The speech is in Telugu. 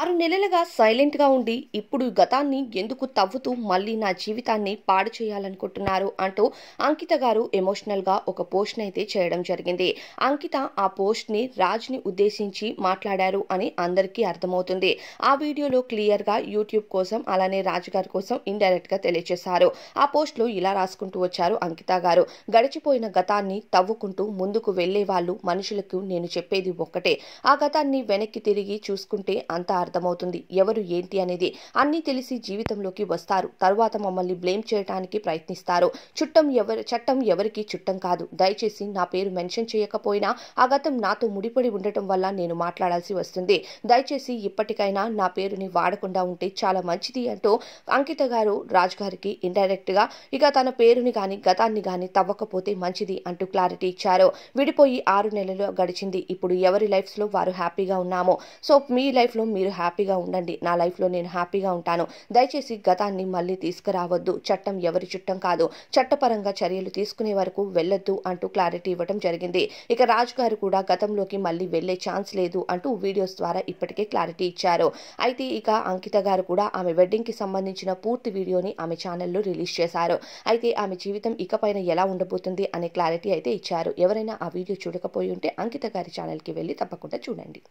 6 నెలలుగా సైలెంట్‌గా ఉండి ఇప్పుడు గతాన్ని ఎందుకు తవ్వుతూ మళ్ళీ నా జీవితాన్ని పాడు చేయాలనుకుంటున్నారు అంటూ అంకిత గారు ఎమోషనల్‌గా ఒక పోస్ట్‌నైతే చేయడం జరిగింది. అంకిత ఆ పోస్ట్‌ని రాజ్‌ని ఉద్దేశించి మాట్లాడారు అని అందరికీ అర్థమవుతుంది. ఆ వీడియోలో క్లియర్‌గా యూట్యూబ్ కోసం అలానే రాజ్ గారి కోసం ఇండైరెక్ట్‌గా తెలియజేశారు. ఆ పోస్ట్‌లో ఇలా రాసుకుంటూ వచ్చారు అంకిత గారు. గడిచిపోయిన గతాన్ని తవ్వుకుంటూ ముందుకు వెళ్ళేవాళ్ళు మనుషులకు నేను చెప్పేది ఒక్కటే. ఆ గతాన్ని వెనక్కి తిరిగి చూసుకుంటే అంతా అర్థమవుతుంది. ఎవరు ఏంటి అనేది అన్నీ తెలిసి జీవితంలోకి వస్తారు. తరువాత మమ్మల్ని బ్లేమ్ చేయడానికి ప్రయత్నిస్తారు. చట్టం ఎవరికి చుట్టం కాదు. దయచేసి నా పేరు మెన్షన్ చేయకపోయినా ఆ గతం నాతో ముడిపడి ఉండటం వల్ల నేను మాట్లాడాల్సి వస్తుంది. దయచేసి ఇప్పటికైనా నా పేరుని వాడకుండా ఉంటే చాలా మంచిది అంటూ అంకిత గారు రాజ్ గారికి ఇండైరెక్ట్ గా ఇక తన పేరుని గాని గతాన్ని గాని తవ్వకపోతే మంచిది అంటూ క్లారిటీ ఇచ్చారు. విడిపోయి 6 నెలలు గడిచింది. ఇప్పుడు ఎవరి లైఫ్స్ లో వారు హ్యాపీగా ఉన్నాము. సో మీ లైఫ్ లో మీరు హ్యాపీగా ఉండండి. నా లైఫ్లో నేను హ్యాపీగా ఉంటాను. దయచేసి గతాన్ని మళ్ళీ తీసుకురావద్దు. చట్టం ఎవరి చుట్టం కాదు. చట్టపరంగా చర్యలు తీసుకునే వరకు వెళ్ళొద్దు అంటూ క్లారిటీ ఇవ్వడం జరిగింది. ఇక రాజ్ గారు కూడా గతంలోకి మళ్ళీ వెళ్లే ఛాన్స్ లేదు అంటూ వీడియోస్ ద్వారా ఇప్పటికే క్లారిటీ ఇచ్చారు. అయితే ఇక అంకిత గారు కూడా ఆమె వెడ్డింగ్ కి సంబంధించిన పూర్తి వీడియోని ఆమె ఛానల్లో రిలీజ్ చేశారు. అయితే ఆమె జీవితం ఇకపైన ఎలా ఉండబోతుంది అనే క్లారిటీ అయితే ఇచ్చారు. ఎవరైనా ఆ వీడియో చూడకపోయి ఉంటే అంకిత గారి ఛానల్కి వెళ్ళి తప్పకుండా చూడండి.